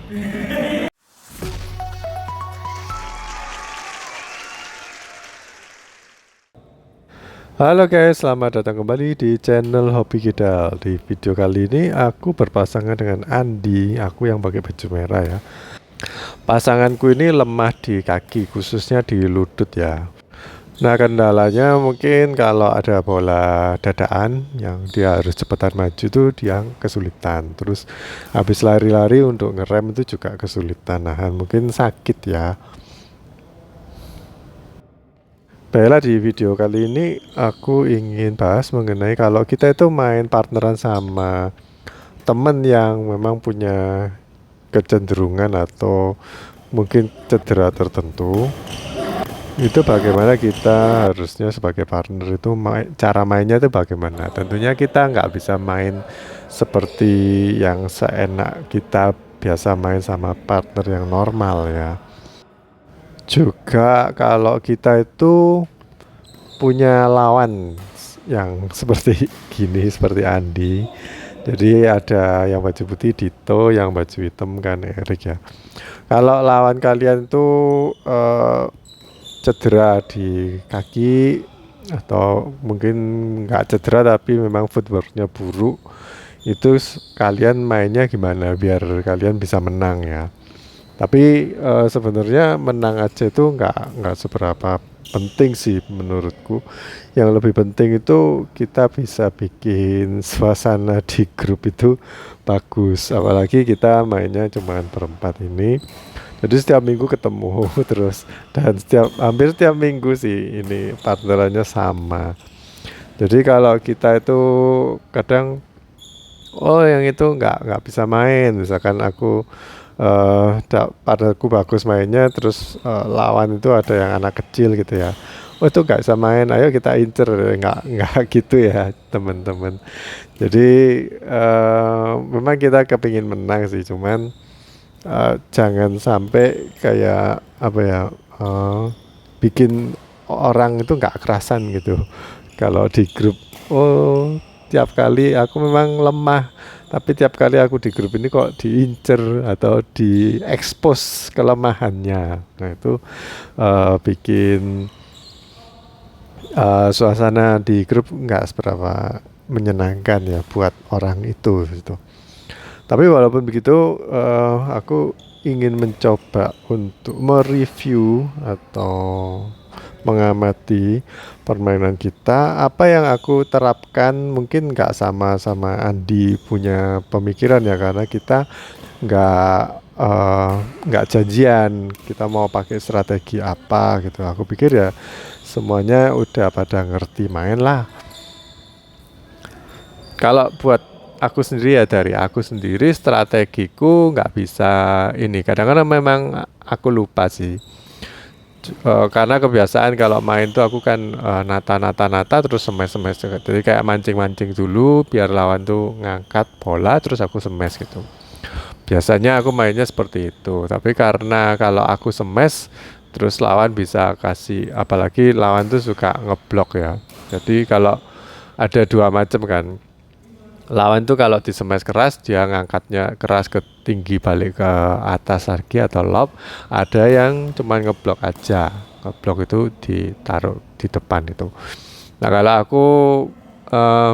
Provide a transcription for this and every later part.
Halo guys, selamat datang kembali di channel Hobi Kidal. Di video kali ini aku berpasangan dengan Andi, aku yang pakai baju merah ya. Pasanganku ini lemah di kaki, khususnya di lutut ya. Nah, kendalanya mungkin kalau ada bola dadaan yang dia harus cepetan maju tuh dia kesulitan. Terus habis lari-lari untuk ngerem itu juga kesulitan. Nah, mungkin sakit ya. Baiklah, di video kali ini aku ingin bahas mengenai kalau kita itu main partneran sama temen yang memang punya kecenderungan atau mungkin cedera tertentu, itu bagaimana kita harusnya sebagai partner itu cara mainnya itu bagaimana. Tentunya kita nggak bisa main seperti yang seenak kita biasa main sama partner yang normal ya. Juga kalau kita itu punya lawan yang seperti gini, seperti Andi. Jadi ada yang baju putih Dito, yang baju hitam kan Erik ya. Kalau lawan kalian tuh cedera di kaki atau mungkin nggak cedera tapi memang footworknya buruk, itu kalian mainnya gimana biar kalian bisa menang ya. Tapi sebenarnya menang aja itu nggak seberapa penting sih menurutku. Yang lebih penting itu kita bisa bikin suasana di grup itu bagus. Apalagi kita mainnya cuma berempat ini. Jadi setiap minggu ketemu terus, dan hampir setiap minggu sih ini partnerannya sama. Jadi kalau kita itu kadang, oh yang itu nggak bisa main, misalkan aku padaku bagus mainnya, terus lawan itu ada yang anak kecil gitu ya, oh itu nggak bisa main, ayo kita incer, nggak gitu ya teman-teman. Jadi memang kita kepingin menang sih, cuman jangan sampai kayak apa ya, bikin orang itu nggak kerasan gitu kalau di grup. Oh, tiap kali aku memang lemah, tapi tiap kali aku di grup ini kok diincer atau diekspos kelemahannya. Nah itu bikin suasana di grup nggak seberapa menyenangkan ya buat orang itu gitu. Tapi walaupun begitu, aku ingin mencoba untuk mereview atau mengamati permainan kita. Apa yang aku terapkan mungkin nggak sama Andi punya pemikiran ya, karena kita nggak nggak janjian kita mau pakai strategi apa gitu. Aku pikir ya semuanya udah pada ngerti main lah. Kalau buat aku sendiri ya, dari aku sendiri strategiku nggak bisa ini. Kadang-kadang memang aku lupa sih. Karena kebiasaan kalau main tuh aku kan nata terus smash jadi kayak mancing dulu biar lawan tuh ngangkat bola terus aku smash gitu. Biasanya aku mainnya seperti itu, tapi karena kalau aku smash terus lawan bisa kasih, apalagi lawan tuh suka ngeblok ya. Jadi kalau ada dua macam kan, lawan tuh kalau di smash keras dia ngangkatnya keras ke tinggi balik ke atas lagi atau lob. Ada yang cuman ngeblok aja, ngeblok itu ditaruh di depan itu. Nah kalau aku eh,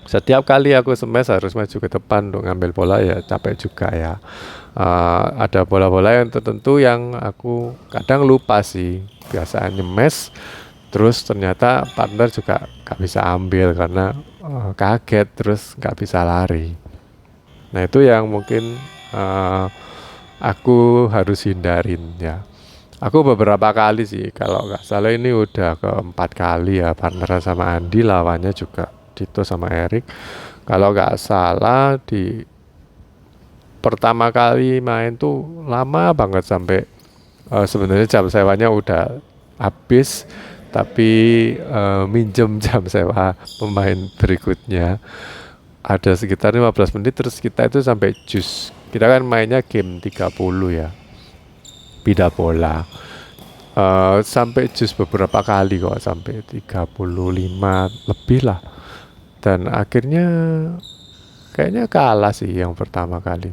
setiap kali aku smash harus maju ke depan untuk ngambil bola ya capek juga ya. Ada bola-bola yang tertentu yang aku kadang lupa sih, biasaan nyemes terus ternyata partner juga gak bisa ambil karena kaget terus gak bisa lari. Nah itu yang mungkin uh, aku harus hindarin ya. Aku beberapa kali sih, kalau nggak salah ini udah keempat kali ya partneran sama Andi, lawannya juga Dito sama Erik. Kalau nggak salah di pertama kali main tuh lama banget sampai sebenarnya jam sewanya udah habis, tapi minjem jam sewa pemain berikutnya ada sekitar 15 menit, terus kita itu sampai jus. Kita kan mainnya game 30 ya, pindah bola. Sampai jus beberapa kali kok, sampai 35 lebih lah. Dan akhirnya kayaknya kalah sih yang pertama kali.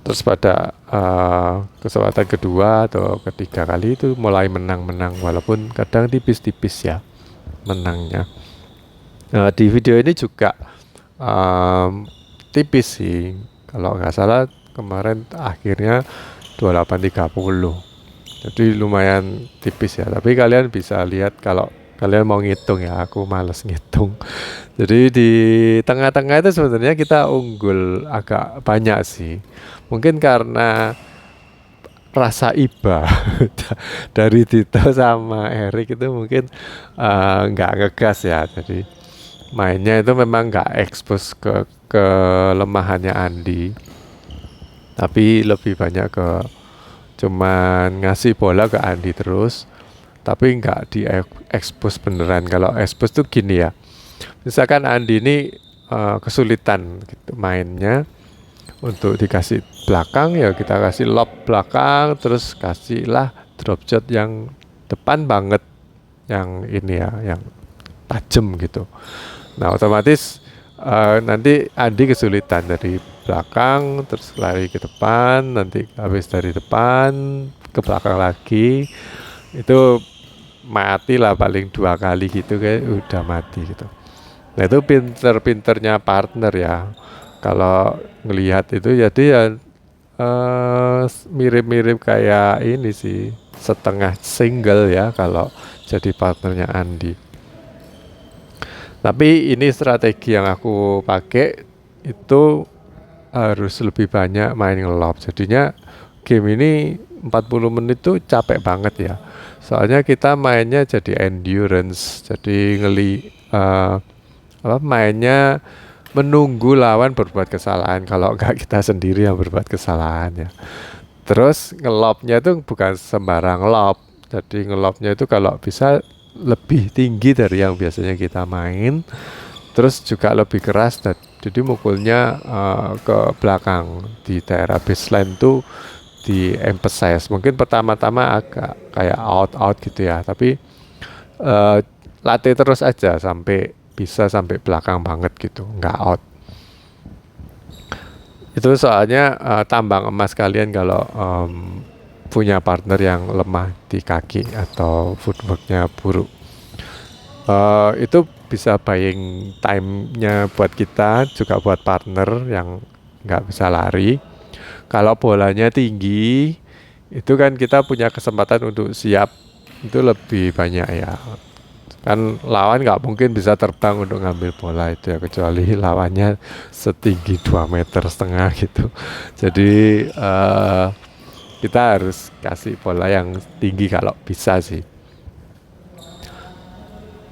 Terus pada kesempatan kedua atau ketiga kali itu mulai menang-menang, walaupun kadang tipis-tipis ya menangnya. Di video ini juga tipis sih, kalau nggak salah kemarin akhirnya 28-30, jadi lumayan tipis ya. Tapi kalian bisa lihat kalau kalian mau ngitung ya, aku males ngitung. Jadi di tengah-tengah itu sebenarnya kita unggul agak banyak sih. Mungkin karena rasa iba dari Dito sama Erik itu mungkin nggak ngegas ya. Jadi mainnya itu memang nggak expose ke kelemahannya Andi, tapi lebih banyak ke cuman ngasih bola ke Andi terus, tapi nggak di expose beneran. Kalau expose tuh gini ya, misalkan Andi ini kesulitan gitu mainnya, untuk dikasih belakang ya kita kasih lob belakang, terus kasihlah drop shot yang depan banget, yang ini ya, yang tajam gitu. Nah otomatis nanti Andi kesulitan dari belakang terus lari ke depan, nanti habis dari depan ke belakang lagi, itu mati lah paling 2 kali gitu, kayak udah mati gitu. Nah itu pinter-pinternya partner ya, kalau ngelihat itu. Jadi ya mirip-mirip kayak ini sih, setengah single ya kalau jadi partnernya Andi. Tapi ini strategi yang aku pakai, itu harus lebih banyak main ngelob. Jadinya game ini 40 menit tuh capek banget ya. Soalnya kita mainnya jadi endurance, jadi mainnya menunggu lawan berbuat kesalahan, kalau enggak kita sendiri yang berbuat kesalahan ya. Terus ngelobnya itu bukan sembarang lob, jadi ngelobnya itu kalau bisa lebih tinggi dari yang biasanya kita main, terus juga lebih keras, jadi mukulnya ke belakang di daerah baseline tuh di emphasize. Mungkin pertama-tama agak kayak out gitu ya, tapi latih terus aja sampai bisa sampai belakang banget gitu, nggak out. Itu soalnya tambang emas kalian kalau punya partner yang lemah di kaki atau footworknya buruk. Itu bisa buying time-nya buat kita, juga buat partner yang nggak bisa lari. Kalau bolanya tinggi, itu kan kita punya kesempatan untuk siap, itu lebih banyak ya. Kan lawan nggak mungkin bisa terbang untuk ngambil bola itu ya, kecuali lawannya setinggi 2,5 meter gitu. Jadi kita harus kasih bola yang tinggi kalau bisa sih,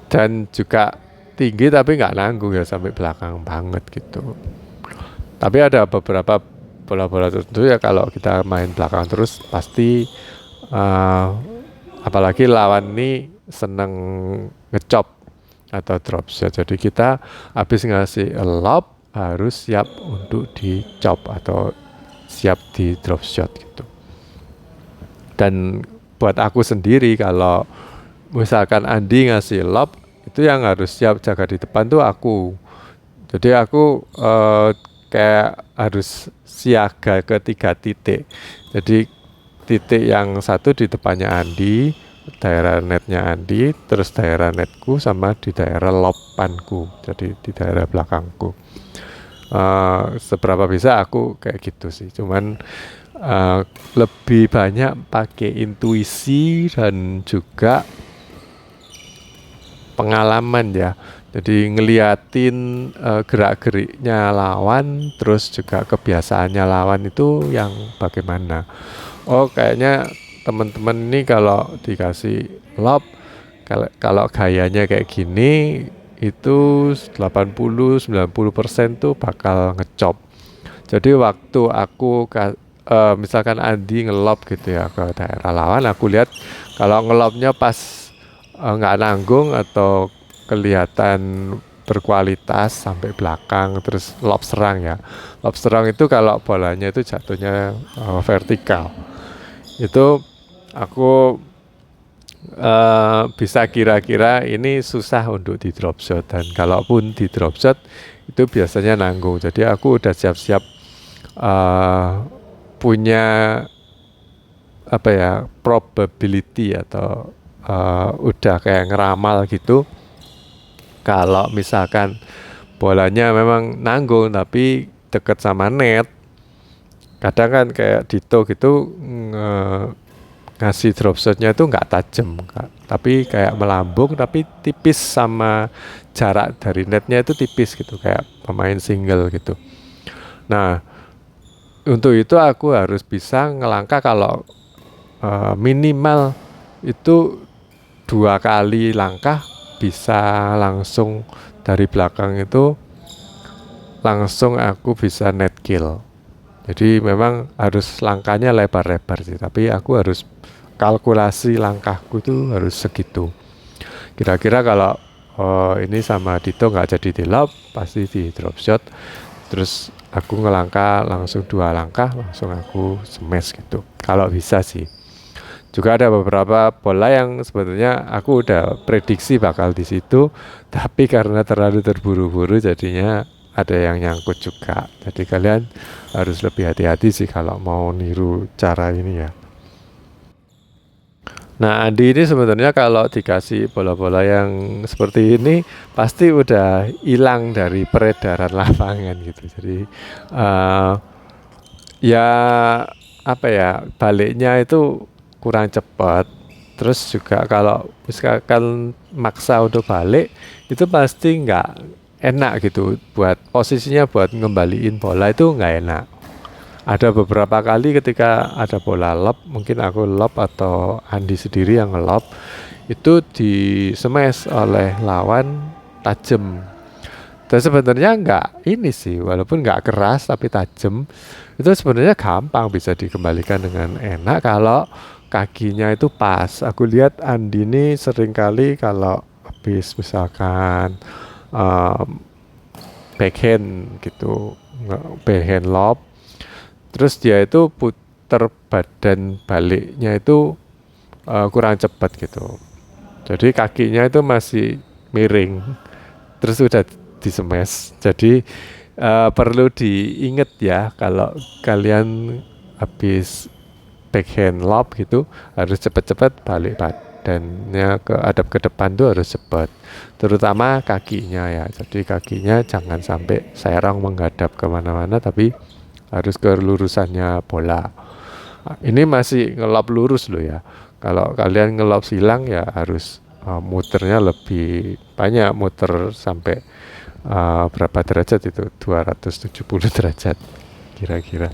dan juga tinggi tapi nggak nanggung ya sampai belakang banget gitu. Tapi ada beberapa bola-bola tertentu ya, kalau kita main belakang terus pasti apalagi lawan ini seneng ngecop atau drop shot, jadi kita habis ngasih lob harus siap untuk dicop atau siap di drop shot gitu. Dan buat aku sendiri, kalau misalkan Andi ngasih lob, itu yang harus siap jaga di depan tuh aku. Jadi aku kayak harus siaga ke 3 titik. Jadi titik yang satu di depannya Andi, daerah netnya Andi, terus daerah netku, sama di daerah lopanku, jadi di daerah belakangku. Seberapa bisa aku kayak gitu sih, cuman lebih banyak pakai intuisi dan juga pengalaman ya. Jadi ngeliatin gerak-geriknya lawan, terus juga kebiasaannya lawan itu yang bagaimana. Oh kayaknya teman-teman ini kalau dikasih lob, kalau gayanya kayak gini, itu 80-90% tuh bakal ngecop. Jadi waktu aku misalkan Andi ngelob gitu ya ke daerah lawan, aku lihat kalau ngelobnya pas nggak nanggung atau kelihatan berkualitas sampai belakang, terus lob serang ya. Lob serang itu kalau bolanya itu jatuhnya vertikal, itu aku bisa kira-kira ini susah untuk di drop shot, dan kalaupun di drop shot itu biasanya nanggung. Jadi aku udah siap-siap punya apa ya, probability atau udah kayak ngeramal gitu, kalau misalkan bolanya memang nanggung tapi deket sama net, kadang kan kayak Dito gitu ngasih drop shotnya itu nggak tajam, tapi kayak melambung tapi tipis, sama jarak dari netnya itu tipis gitu, kayak pemain single gitu. Nah, untuk itu aku harus bisa ngelangkah kalau minimal itu 2 kali langkah bisa langsung dari belakang itu, langsung aku bisa net kill. Jadi memang harus langkahnya lebar-lebar sih, tapi aku harus kalkulasi langkahku itu harus segitu. Kira-kira kalau ini sama Dito nggak jadi di lob, pasti di drop shot. Terus aku ngelangkah langsung 2 langkah, langsung aku smash gitu. Kalau bisa sih. Juga ada beberapa bola yang sebetulnya aku udah prediksi bakal di situ, tapi karena terlalu terburu-buru jadinya ada yang nyangkut juga. Jadi kalian harus lebih hati-hati sih kalau mau niru cara ini ya. Nah, Andi ini sebenarnya kalau dikasih bola-bola yang seperti ini pasti udah hilang dari peredaran lapangan gitu. Jadi ya apa ya, baliknya itu kurang cepat. Terus juga kalau misalkan maksa untuk balik itu pasti nggak enak gitu, buat posisinya buat ngembaliin bola itu nggak enak. Ada beberapa kali ketika ada bola lob, mungkin aku lob atau Andi sendiri yang ngelob, itu di smash oleh lawan tajam. Dan sebenarnya nggak ini sih, walaupun nggak keras tapi tajam, itu sebenarnya gampang bisa dikembalikan dengan enak kalau kakinya itu pas. Aku lihat Andi ini sering kali kalau habis misalkan backhand gitu, backhand lob, terus dia itu puter badan baliknya itu kurang cepat gitu. Jadi kakinya itu masih miring, terus udah di smash. Jadi perlu diingat ya, kalau kalian habis backhand lob gitu harus cepat-cepat balik badannya hadap ke depan tuh harus cepat, terutama kakinya ya. Jadi kakinya jangan sampai serong menghadap kemana-mana, tapi harus ke lurusannya bola. Ini masih ngelob lurus loh ya. Kalau kalian ngelob silang ya harus muternya lebih banyak, muter sampai berapa derajat itu, 270 derajat kira-kira.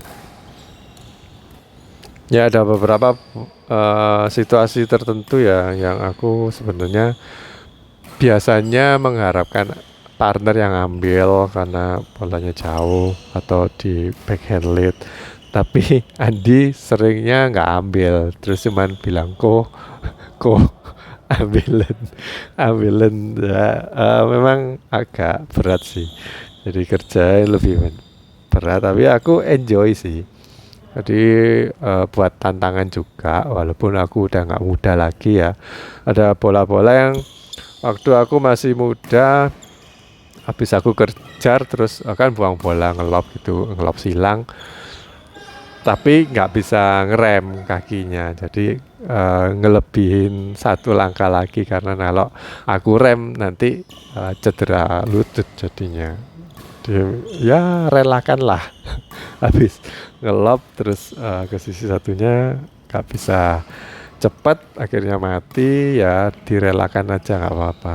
Ya ada beberapa situasi tertentu ya yang aku sebenarnya biasanya mengharapkan partner yang ambil karena bolanya jauh atau di backhand lead, tapi Andi seringnya nggak ambil, terus cuman bilang ko ambilan ya. Memang agak berat sih, jadi kerja lebih berat, tapi aku enjoy sih. Jadi buat tantangan juga, walaupun aku udah nggak muda lagi ya. Ada bola-bola yang waktu aku masih muda, habis aku kejar terus kan buang bola ngelob gitu, ngelob silang, tapi nggak bisa ngerem kakinya, jadi ngelebihin 1 langkah lagi, karena kalau aku rem nanti cedera lutut jadinya. Ya relakanlah. Habis ngelob terus ke sisi satunya nggak bisa cepat, akhirnya mati, ya direlakan aja nggak apa-apa.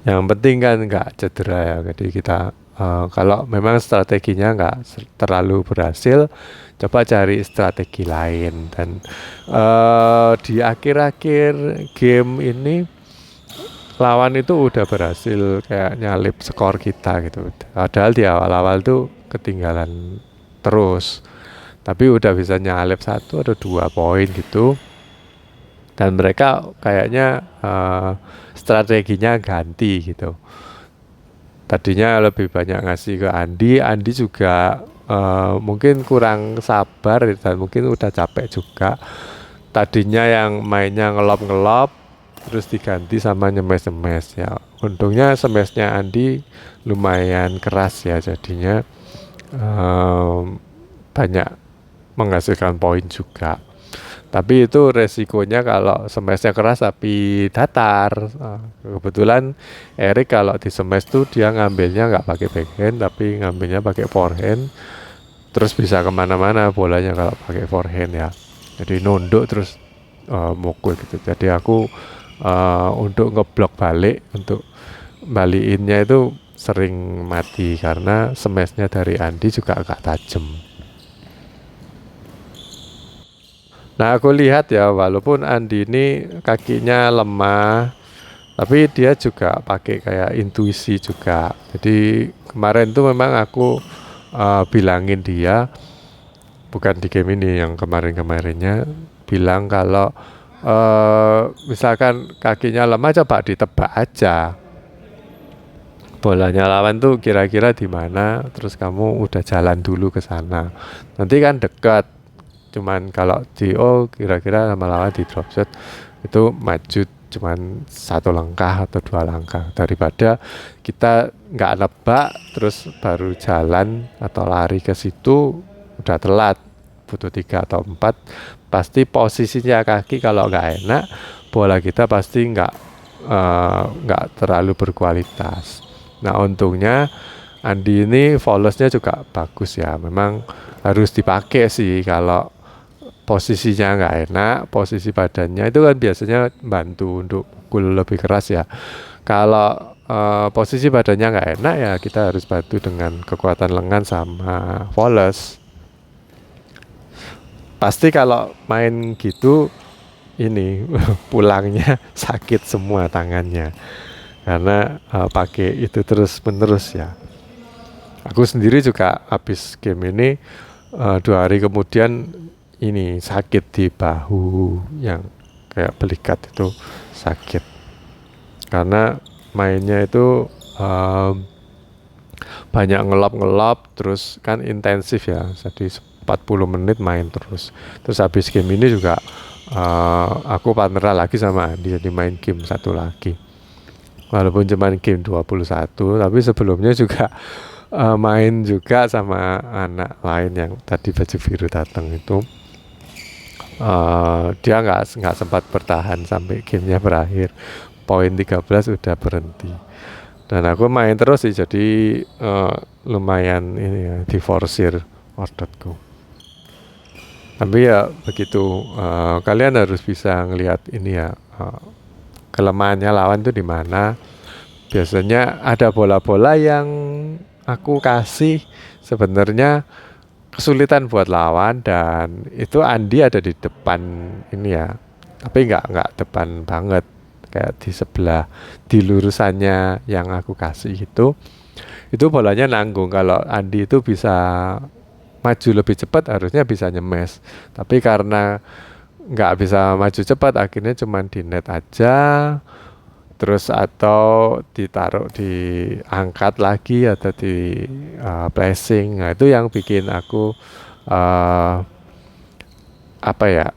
Yang penting kan nggak cedera ya. Jadi kita kalau memang strateginya nggak terlalu berhasil, coba cari strategi lain. Dan di akhir-akhir game ini lawan itu udah berhasil kayak nyalip skor kita gitu. Padahal di awal-awal tuh ketinggalan terus, tapi udah bisa nyalip 1 atau 2 poin gitu. Dan mereka kayaknya strateginya ganti gitu. Tadinya lebih banyak ngasih ke Andi juga mungkin kurang sabar dan mungkin udah capek juga. Tadinya yang mainnya ngelop-ngelop, terus diganti sama nyemes-nyemes ya. Untungnya smashnya Andi lumayan keras ya, jadinya em, banyak menghasilkan poin juga. Tapi itu resikonya kalau smashnya keras tapi datar. Kebetulan Erik kalau di smash tuh dia ngambilnya nggak pakai backhand tapi ngambilnya pakai forehand. Terus bisa kemana-mana bolanya kalau pakai forehand ya. Jadi nunduk terus mukul gitu. Jadi aku untuk ngeblok balik, untuk balikinnya itu sering mati karena smashnya dari Andi juga agak tajam. Nah, aku lihat ya, walaupun Andi ini kakinya lemah, tapi dia juga pakai kayak intuisi juga. Jadi kemarin tuh memang aku bilangin dia, bukan di game ini, yang kemarin-kemarinnya, bilang kalau misalkan kakinya lemah coba ditebak aja. Bolanya lawan tuh kira-kira di mana, terus kamu udah jalan dulu ke sana. Nanti kan dekat. Cuman kalau DO kira-kira sama lawan di drop shot itu maju cuman 1 langkah atau 2 langkah, daripada kita nggak nebak terus baru jalan atau lari ke situ udah telat, butuh 3 atau 4. Pasti posisinya kaki kalau nggak enak, bola kita pasti nggak terlalu berkualitas. Nah, untungnya Andi ini volleysnya juga bagus ya. Memang harus dipakai sih kalau posisinya nggak enak, posisi badannya itu kan biasanya bantu untuk pukul lebih keras ya. Kalau posisi badannya nggak enak ya kita harus bantu dengan kekuatan lengan sama volley. Pasti kalau main gitu ini pulangnya sakit semua tangannya karena pakai itu terus menerus ya. Aku sendiri juga habis game ini 2 hari kemudian ini sakit di bahu yang kayak belikat itu sakit karena mainnya itu banyak ngelap terus kan intensif ya, jadi 40 menit main terus habis game ini juga aku partneran lagi sama Andi, jadi main game satu lagi walaupun cuma game 21, tapi sebelumnya juga main juga sama anak lain yang tadi baju biru datang itu. Dia nggak sempat bertahan sampai gamenya berakhir, poin 13 udah berhenti, dan aku main terus sih, jadi lumayan ini ya, diforsir ordotku. Tapi ya begitu, kalian harus bisa ngelihat ini ya, kelemahannya lawan itu di mana. Biasanya ada bola-bola yang aku kasih sebenarnya kesulitan buat lawan, dan itu Andi ada di depan ini ya, tapi nggak depan banget, kayak di sebelah, di lurusannya yang aku kasih itu bolanya nanggung. Kalau Andi itu bisa maju lebih cepat harusnya bisa nyemes, tapi karena nggak bisa maju cepat akhirnya cuman di net aja, terus atau ditaruh diangkat lagi atau di placing. Nah, itu yang bikin aku apa ya,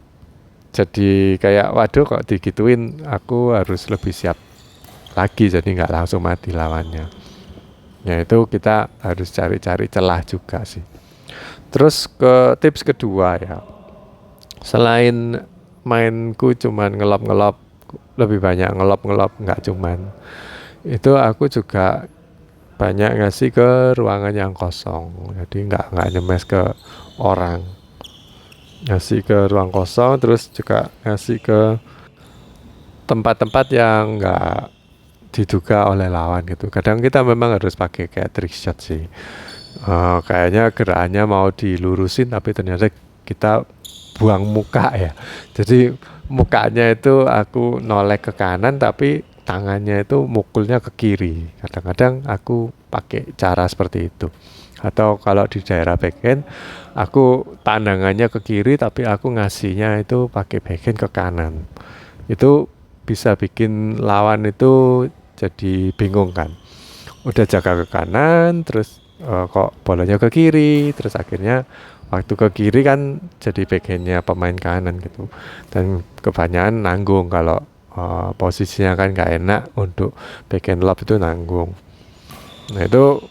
jadi kayak waduh kok digituin, aku harus lebih siap lagi, jadi nggak langsung mati lawannya. Ya itu kita harus cari-cari celah juga sih. Terus ke tips kedua ya, selain mainku cuman ngelop-ngelop, lebih banyak ngelop-ngelop, nggak cuman itu, aku juga banyak ngasih ke ruangan yang kosong, jadi nggak nyemes ke orang, ngasih ke ruang kosong, terus juga ngasih ke tempat-tempat yang nggak diduga oleh lawan gitu. Kadang kita memang harus pakai kayak trick shot sih, kayaknya gerakannya mau dilurusin tapi ternyata kita buang muka ya, jadi mukanya itu aku noleh ke kanan tapi tangannya itu mukulnya ke kiri. Kadang-kadang aku pakai cara seperti itu. Atau kalau di daerah backhand aku pandangannya ke kiri tapi aku ngasihnya itu pakai backhand ke kanan. Itu bisa bikin lawan itu jadi bingung kan, udah jaga ke kanan terus kok bolanya ke kiri, terus akhirnya waktu ke kiri kan jadi backhandnya pemain kanan gitu, dan kebanyakan nanggung kalau posisinya kan gak enak untuk backhand lob itu nanggung. Nah itu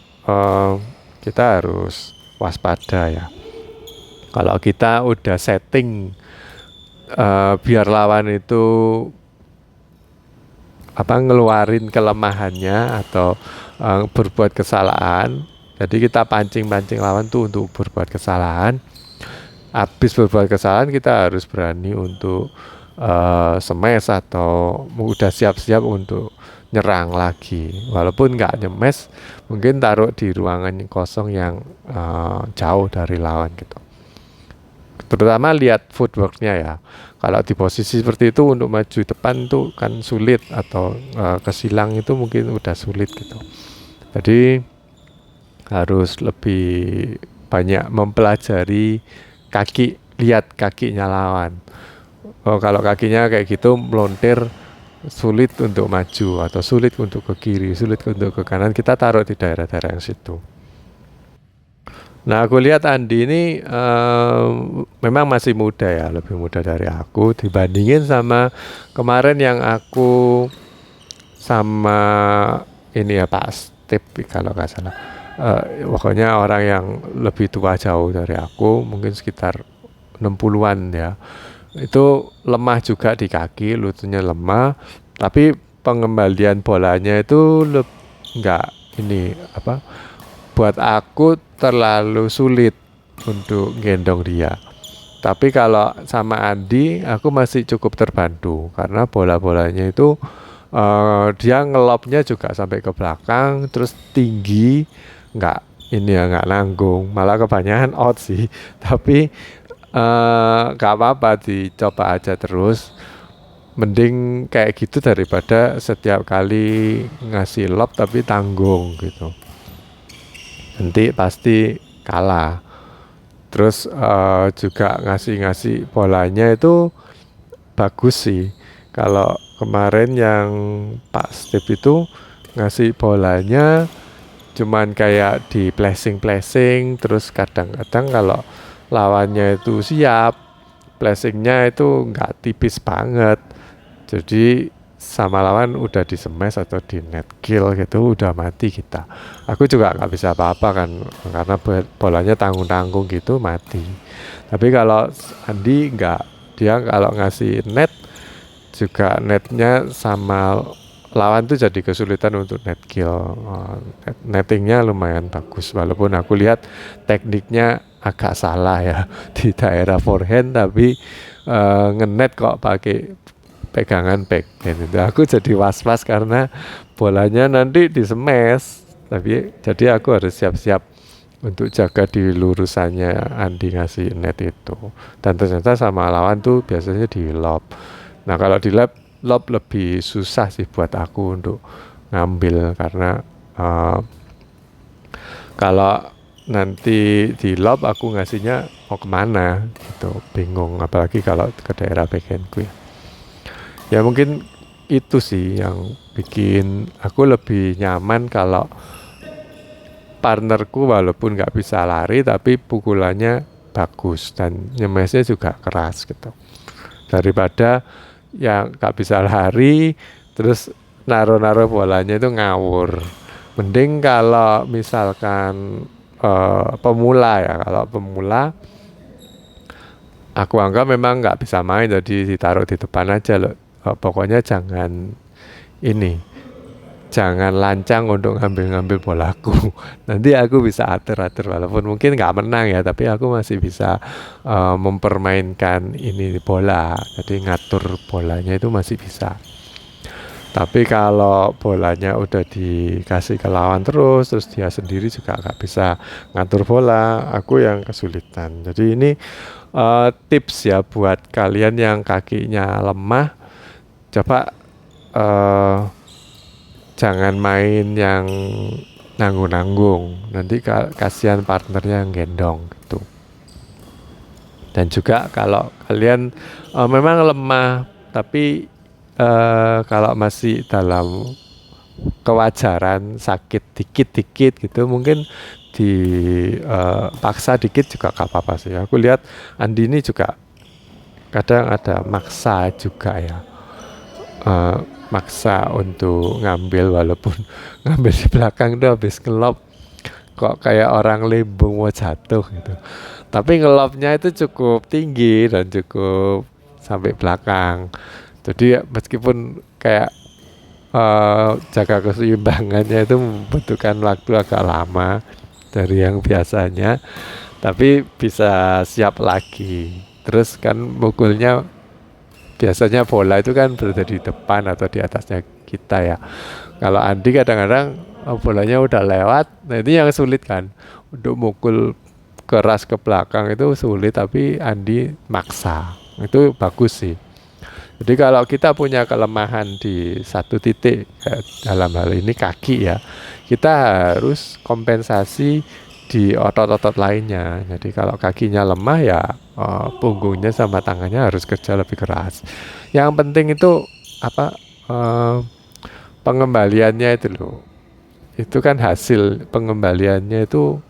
kita harus waspada ya. Kalau kita udah setting biar lawan itu ngeluarin kelemahannya atau berbuat kesalahan, jadi kita pancing-pancing lawan tuh untuk berbuat kesalahan. Habis berbuat kesalahan kita harus berani untuk smash atau udah siap-siap untuk nyerang lagi, walaupun nggak nyemes, mungkin taruh di ruangan kosong yang jauh dari lawan gitu. Terutama lihat footworknya ya. Kalau di posisi seperti itu untuk maju depan tuh kan sulit, atau kesilang itu mungkin udah sulit gitu. Jadi harus lebih banyak mempelajari kaki, lihat kakinya lawan. Kalau kakinya kayak gitu melontir, sulit untuk maju atau sulit untuk ke kiri, sulit untuk ke kanan, kita taruh di daerah-daerah yang situ. Nah, aku lihat Andi ini memang masih muda ya, lebih muda dari aku dibandingin sama kemarin yang aku sama ini ya Pak Steve kalau nggak salah. Pokoknya orang yang lebih tua jauh dari aku, mungkin sekitar 60-an ya. Itu lemah juga di kaki, lututnya lemah, tapi pengembalian bolanya itu nggak ini buat aku terlalu sulit untuk gendong dia. Tapi kalau sama Andi, aku masih cukup terbantu karena bola-bolanya itu dia ngelopnya juga sampai ke belakang, terus tinggi, nggak nanggung, malah kebanyakan out sih. Tapi nggak apa-apa, dicoba aja terus. Mending kayak gitu daripada setiap kali ngasih lob tapi tanggung gitu. Nanti pasti kalah. Terus juga ngasih bolanya itu bagus sih. Kalau kemarin yang Pak Steve itu ngasih bolanya cuman kayak di placing, terus kadang-kadang kalau lawannya itu siap, placingnya itu nggak tipis banget. Jadi sama lawan udah di smash atau di net kill gitu, udah mati kita. Aku juga nggak bisa apa-apa kan, karena bolanya tanggung-tanggung gitu, mati. Tapi kalau Andi nggak, dia kalau ngasih net juga netnya sama lawan tuh jadi kesulitan untuk net kill. Nettingnya lumayan bagus, walaupun aku lihat tekniknya agak salah ya di daerah forehand, tapi ngenet kok pakai pegangan backhand itu. Aku jadi was-was karena bolanya nanti di smash, tapi jadi aku harus siap-siap untuk jaga di lurusannya Andi ngasih net itu. Dan ternyata sama lawan tuh biasanya di lob. Nah, kalau di lob lebih susah sih buat aku untuk ngambil, karena kalau nanti di lob aku ngasihnya mau kemana gitu, bingung, apalagi kalau ke daerah backhandku ya. Ya mungkin itu sih yang bikin aku lebih nyaman kalau partnerku walaupun nggak bisa lari tapi pukulannya bagus dan nyemesnya juga keras gitu, daripada yang nggak bisa lari terus naruh bolanya itu ngawur. Mending kalau misalkan pemula ya, kalau pemula aku anggap memang nggak bisa main, jadi ditaruh di depan aja loh. Pokoknya jangan lancang untuk ngambil bolaku. Nanti aku bisa atur walaupun mungkin nggak menang ya, tapi aku masih bisa mempermainkan ini bola, jadi ngatur bolanya itu masih bisa. Tapi kalau bolanya udah dikasih ke lawan terus dia sendiri juga nggak bisa ngatur bola, aku yang kesulitan. Jadi ini tips ya buat kalian yang kakinya lemah. Coba jangan main yang nanggung-nanggung, nanti kasihan partnernya yang gendong gitu. Dan juga kalau kalian memang lemah, tapi kalau masih dalam kewajaran, sakit dikit-dikit gitu, mungkin dipaksa dikit juga gak apa-apa sih. Aku lihat Andi ini juga kadang ada maksa juga ya. Maksa untuk ngambil, walaupun ngambil di belakang tuh habis ngelop kok kayak orang limbung mau jatuh gitu. Tapi ngelopnya itu cukup tinggi dan cukup sampai belakang. Jadi ya, meskipun kayak jaga keseimbangannya itu membutuhkan waktu agak lama dari yang biasanya, tapi bisa siap lagi. Terus kan mukulnya biasanya bola itu kan berada di depan atau di atasnya kita ya. Kalau Andi kadang-kadang bolanya udah lewat, nah ini yang sulit kan. Untuk mukul keras ke belakang itu sulit, tapi Andi maksa. Itu bagus sih. Jadi kalau kita punya kelemahan di satu titik, dalam hal ini kaki ya, kita harus kompensasi di otot-otot lainnya. Jadi kalau kakinya lemah ya punggungnya sama tangannya harus kerja lebih keras. Yang penting itu apa, pengembaliannya itu loh. Itu kan hasil pengembaliannya itu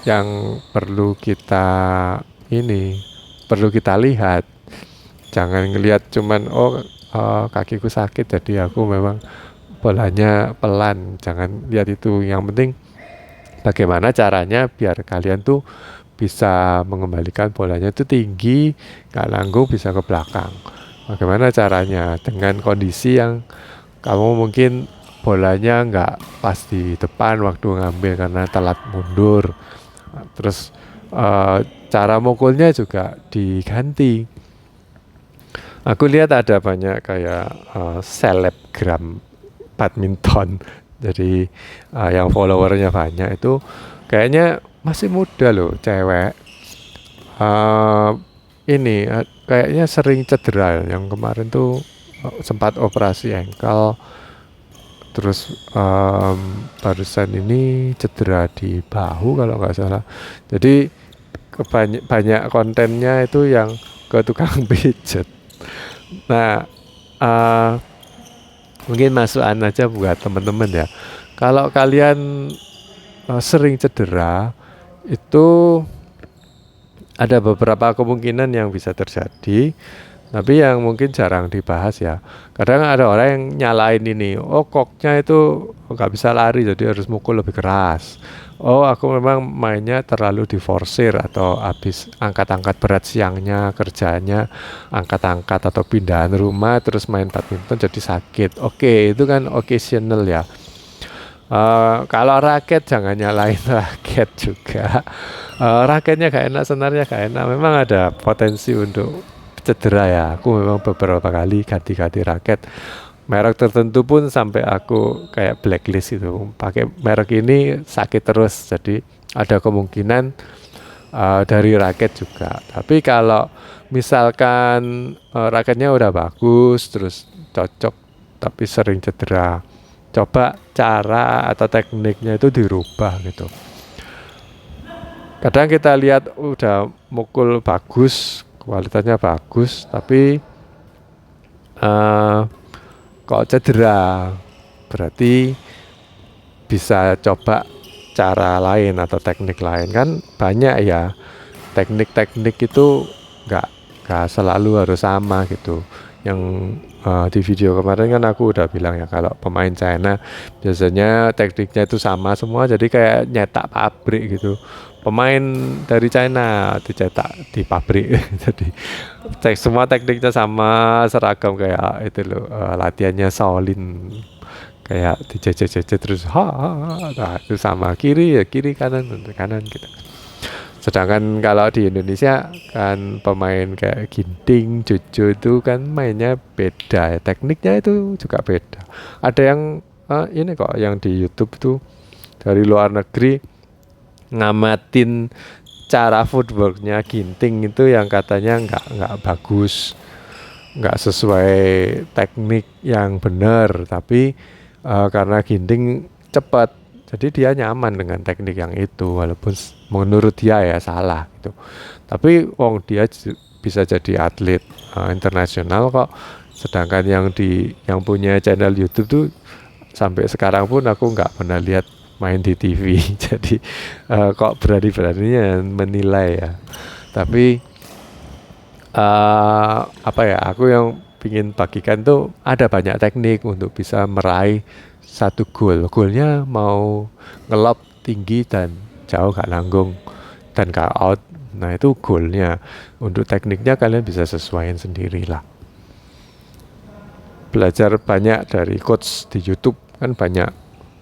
yang perlu kita lihat. Jangan ngelihat cuman kakiku sakit jadi aku memang bolanya pelan. Jangan lihat itu. Yang penting bagaimana caranya biar kalian tuh bisa mengembalikan bolanya itu tinggi, nggak nanggung, bisa ke belakang. Bagaimana caranya dengan kondisi yang kamu mungkin bolanya nggak pas di depan waktu ngambil karena telat mundur. Terus cara mukulnya juga diganti. Aku lihat ada banyak kayak selebgram badminton. Jadi yang followernya banyak itu kayaknya masih muda loh, cewek. Kayaknya sering cedera. Yang kemarin tuh sempat operasi ankle. Terus barusan ini cedera di bahu kalau nggak salah. Jadi banyak kontennya itu yang ke tukang pijat. Nah, mungkin masukan aja buat teman-teman ya. Kalau kalian sering cedera, itu ada beberapa kemungkinan yang bisa terjadi, tapi yang mungkin jarang dibahas ya. Kadang ada orang yang nyalain ini, koknya itu nggak bisa lari jadi harus mukul lebih keras. Aku memang mainnya terlalu diforsir atau habis angkat-angkat berat siangnya, kerjanya angkat-angkat atau pindahan rumah terus main badminton jadi sakit. Oke, itu kan occasional ya. Kalau raket jangan nyalain raket juga. Raketnya gak enak, senarnya gak enak. Memang ada potensi untuk cedera ya. Aku memang beberapa kali ganti-ganti raket. Merek tertentu pun sampai aku kayak blacklist itu. Pakai merek ini sakit terus. Jadi ada kemungkinan dari raket juga. Tapi kalau misalkan raketnya udah bagus, terus cocok, tapi sering cedera, coba cara atau tekniknya itu dirubah gitu. Kadang kita lihat udah mukul bagus, kualitasnya bagus, tapi kok cedera, berarti bisa coba cara lain atau teknik lain. Kan banyak ya, teknik-teknik itu nggak selalu harus sama gitu. Yang di video kemarin kan aku udah bilang ya, kalau pemain China biasanya tekniknya itu sama semua, jadi kayak nyetak pabrik gitu. Pemain dari China dicetak di pabrik jadi semua tekniknya sama, seragam kayak itu loh, latihannya Shaolin, kayak dijejet-jejet terus nah itu sama, kiri kanan gitu. Sedangkan kalau di Indonesia kan pemain kayak Ginting, Jojo itu kan mainnya beda ya, tekniknya itu juga beda. Ada yang ini kok yang di YouTube tuh dari luar negeri ngamatin cara footworknya Ginting itu yang katanya nggak bagus, nggak sesuai teknik yang benar, tapi karena Ginting cepat, jadi dia nyaman dengan teknik yang itu, walaupun menurut dia ya salah gitu. Tapi dia bisa jadi atlet internasional kok. Sedangkan yang punya channel YouTube tuh sampai sekarang pun aku nggak pernah lihat main di TV. Jadi kok berani-beraninya menilai ya. Tapi aku yang pingin bagikan tuh ada banyak teknik untuk bisa meraih satu goal. Goalnya mau ngelop tinggi dan jauh gak nanggung dan gak out. Nah itu goalnya. Untuk tekniknya kalian bisa sesuaiin sendiri lah. Belajar banyak dari coach di YouTube kan banyak.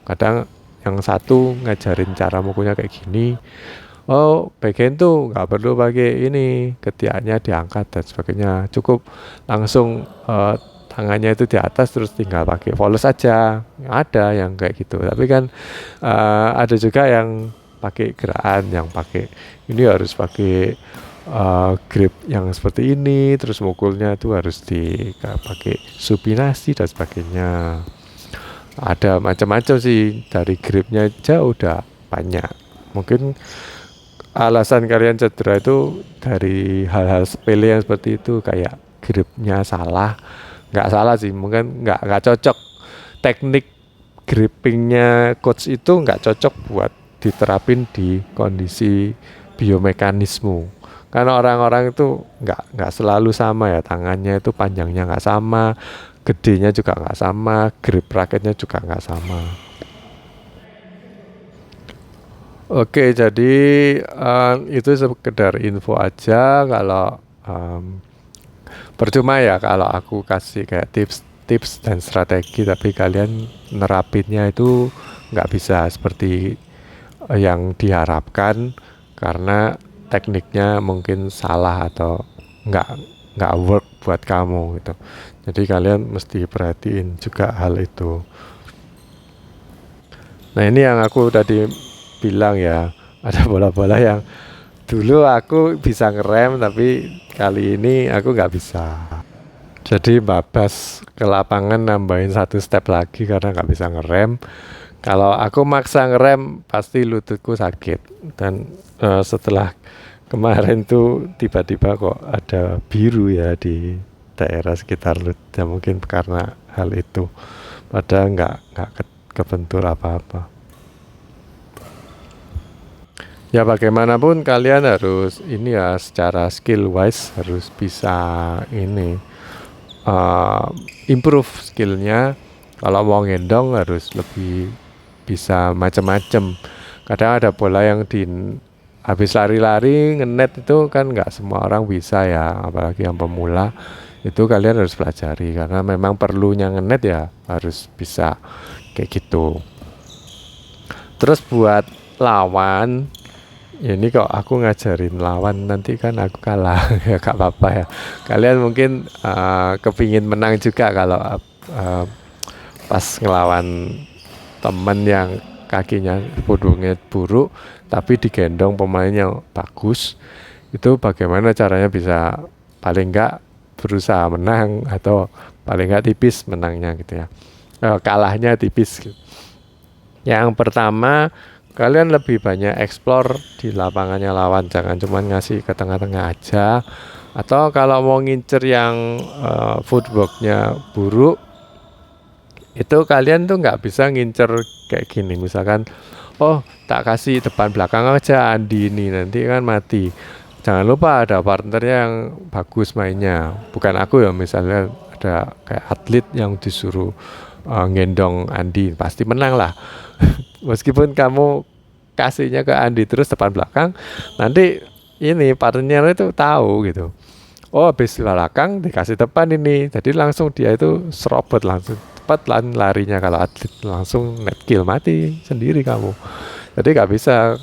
Kadang yang satu ngajarin cara mukulnya kayak gini. Oh, bagian tuh nggak perlu pakai ini, ketiaknya diangkat dan sebagainya. Cukup langsung tangannya itu di atas terus tinggal pakai volley saja. Ada yang kayak gitu. Tapi kan ada juga yang pakai gerakan, yang pakai ini harus pakai grip yang seperti ini, terus mukulnya itu harus pakai supinasi dan sebagainya. Ada macam-macam sih, dari gripnya aja udah banyak. Mungkin alasan kalian cedera itu dari hal-hal sepele yang seperti itu, kayak gripnya salah. Nggak salah sih, mungkin nggak cocok. Teknik grippingnya coach itu nggak cocok buat diterapin di kondisi biomekanisme. Karena orang-orang itu nggak selalu sama ya, tangannya itu panjangnya nggak sama, gedenya juga nggak sama, grip raketnya juga nggak sama. Oke, jadi itu sekedar info aja. Kalau percuma ya kalau aku kasih kayak tips dan strategi, tapi kalian nerapinnya itu nggak bisa seperti yang diharapkan karena tekniknya mungkin salah atau nggak work buat kamu gitu. Jadi kalian mesti perhatiin juga hal itu. Nah ini yang aku tadi bilang ya, ada bola-bola yang dulu aku bisa ngerem tapi kali ini aku nggak bisa. Jadi babas ke lapangan nambahin 1 step lagi karena nggak bisa ngerem. Kalau aku maksa ngerem pasti lututku sakit. Dan setelah kemarin tuh tiba-tiba kok ada biru ya di daerah sekitar lutut. Ya mungkin karena hal itu. Padahal nggak kebentur apa-apa. Ya bagaimanapun kalian harus ini ya, secara skill wise harus bisa ini improve skillnya. Kalau mau gendong harus lebih bisa macam-macam. Kadang ada bola yang habis lari-lari ngenet itu kan nggak semua orang bisa ya, apalagi yang pemula. Itu kalian harus pelajari karena memang perlunya ngenet ya harus bisa kayak gitu. Terus buat lawan, ya ini kok aku ngajarin lawan nanti kan aku kalah ya gak apa-apa ya. Kalian mungkin kepingin menang juga kalau pas ngelawan temen yang kakinya pundungnya buruk tapi digendong pemain yang bagus. Itu bagaimana caranya bisa paling enggak berusaha menang atau paling enggak tipis menangnya gitu ya, kalahnya tipis gitu. Yang pertama, kalian lebih banyak explore di lapangannya lawan, jangan cuma ngasih ke tengah-tengah aja. Atau kalau mau ngincer yang footworknya buruk, itu kalian tuh nggak bisa ngincer kayak gini. Misalkan, oh tak kasih depan belakang aja Andi ini, nanti kan mati. Jangan lupa ada partnernya yang bagus mainnya. Bukan aku ya, misalnya ada kayak atlet yang disuruh ngendong Andi, pasti menang lah. Meskipun kamu kasihnya ke Andi terus depan belakang, nanti ini partnernya itu tahu gitu. Oh habis belakang dikasih depan ini, jadi langsung dia itu serobot langsung cepat larinya. Kalau atlet langsung net kill, mati sendiri kamu. Jadi nggak bisa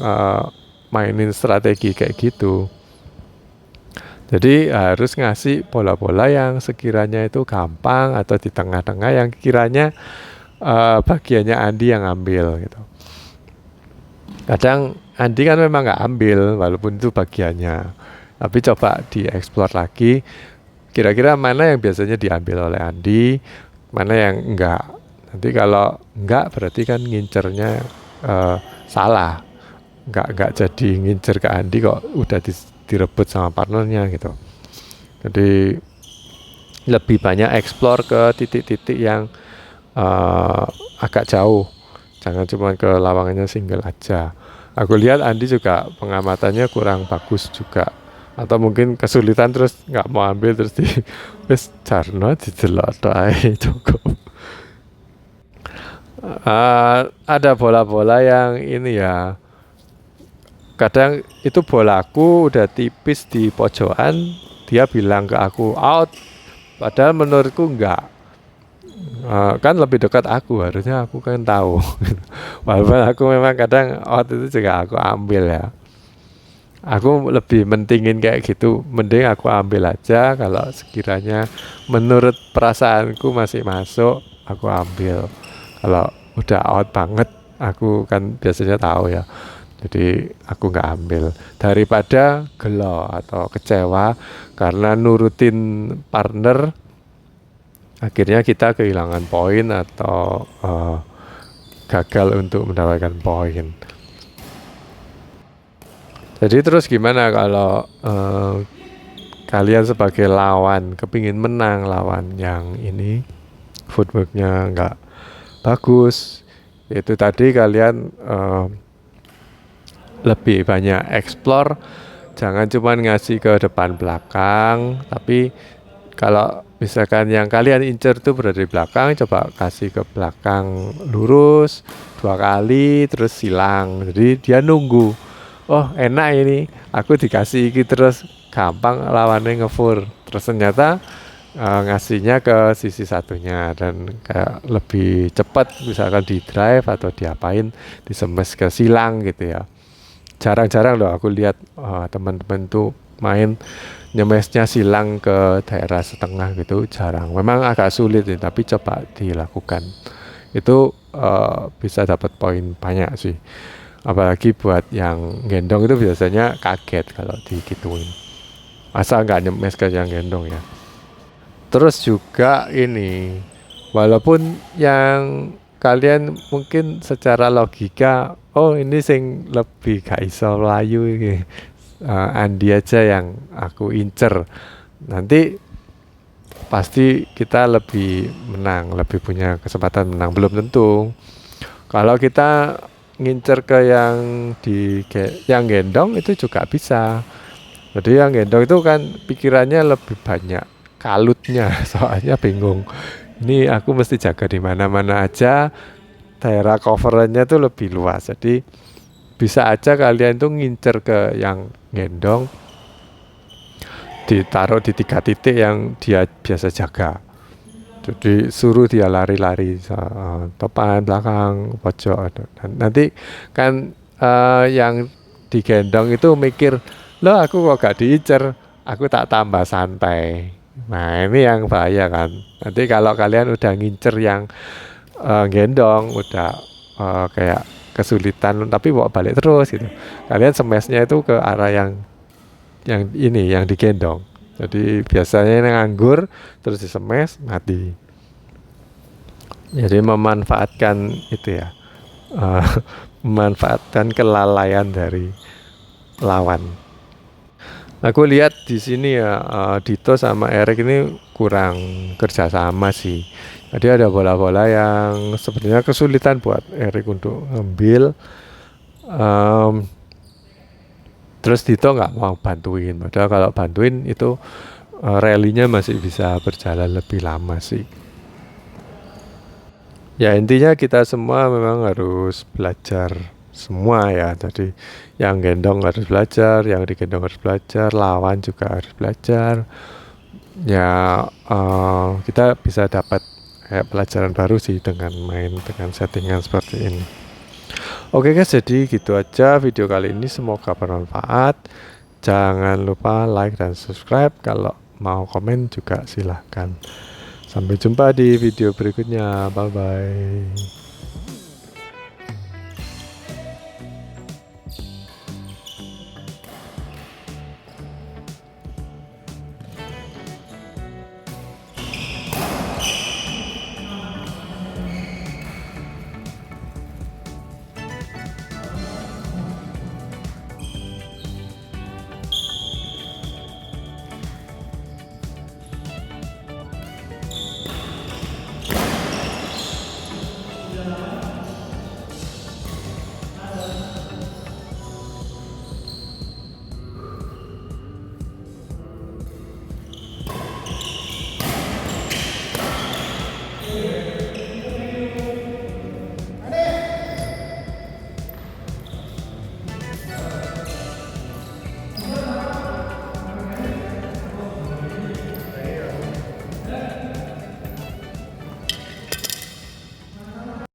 mainin strategi kayak gitu. Jadi harus ngasih bola-bola yang sekiranya itu gampang atau di tengah-tengah yang kiranya bagiannya Andi yang ambil gitu. Kadang Andi kan memang nggak ambil walaupun itu bagiannya, tapi coba dieksplor lagi kira-kira mana yang biasanya diambil oleh Andi, mana yang enggak. Nanti kalau enggak berarti kan ngincernya salah, enggak jadi ngincer ke Andi kok udah direbut sama partnernya gitu. Jadi lebih banyak eksplor ke titik-titik yang agak jauh, jangan cuma ke lawangannya single aja. Aku lihat Andi juga pengamatannya kurang bagus juga, atau mungkin kesulitan terus nggak mau ambil terus di wis jarno didelok ae cukup. Ada bola-bola yang ini ya, kadang itu bolaku udah tipis di pojokan, dia bilang ke aku out, padahal menurutku enggak. Kan lebih dekat aku, harusnya aku kan tahu. Walaupun aku memang kadang out itu juga aku ambil ya. Aku lebih mentingin kayak gitu, mending aku ambil aja. Kalau sekiranya menurut perasaanku masih masuk, aku ambil. Kalau udah out banget, aku kan biasanya tahu ya, jadi aku nggak ambil daripada gelo atau kecewa karena nurutin partner, akhirnya kita kehilangan poin atau gagal untuk mendapatkan poin. Jadi terus gimana kalau kalian sebagai lawan kepingin menang lawan yang ini footworknya nggak bagus, itu tadi kalian lebih banyak explore, jangan cuma ngasih ke depan belakang, tapi kalau misalkan yang kalian incer tuh berada di belakang, coba kasih ke belakang lurus 2 kali terus silang, jadi dia nunggu, oh enak ini aku dikasih iki terus gampang lawannya ngefur, terus ternyata ngasihnya ke sisi satunya dan kayak lebih cepat, misalkan di drive atau diapain, disemes ke silang gitu ya. Jarang-jarang loh aku lihat teman-teman tuh main nyemesnya silang ke daerah setengah gitu, jarang. Memang agak sulit ya, tapi coba dilakukan. Itu bisa dapat poin banyak sih. Apalagi buat yang gendong itu biasanya kaget kalau digituin. Asal nggak nyemes ke yang gendong ya. Terus juga ini, walaupun yang kalian mungkin secara logika, oh ini sing lebih gak iso melayu ini, Andi aja yang aku incer. Nanti pasti kita lebih menang, lebih punya kesempatan menang. Belum tentu. Kalau kita ngincer ke yang yang gendong itu juga bisa. Jadi yang gendong itu kan pikirannya lebih banyak kalutnya, soalnya bingung. Ini aku mesti jaga di mana-mana aja. Daerah covernya tuh lebih luas. Jadi bisa aja kalian tuh ngincer ke yang gendong, ditaruh di 3 titik yang dia biasa jaga. Jadi suruh dia lari-lari depan, belakang, pojok. Nanti kan yang digendong itu mikir, loh aku kok gak diincer, aku tak tambah santai. Nah ini yang bahaya kan. Nanti kalau kalian udah ngincer yang gendong, udah kayak kesulitan, tapi bawa balik terus gitu. Kalian semesnya itu ke arah yang ini, yang digendong. Jadi biasanya nganggur terus disemes mati. Jadi memanfaatkan itu ya, memanfaatkan kelalaian dari lawan. Aku lihat di sini ya, Dito sama Erik ini kurang kerjasama sih. Jadi ada bola-bola yang sebenarnya kesulitan buat Erik untuk ngambil. Terus Dito nggak mau bantuin, padahal kalau bantuin itu rallynya masih bisa berjalan lebih lama sih. Ya intinya kita semua memang harus belajar semua ya. Jadi yang gendong harus belajar, yang digendong harus belajar, lawan juga harus belajar. Ya kita bisa dapat kayak pelajaran baru sih dengan main dengan settingan seperti ini. Oke guys, jadi gitu aja video kali ini, semoga bermanfaat. Jangan lupa like dan subscribe. Kalau mau komen juga silahkan. Sampai jumpa di video berikutnya. Bye bye.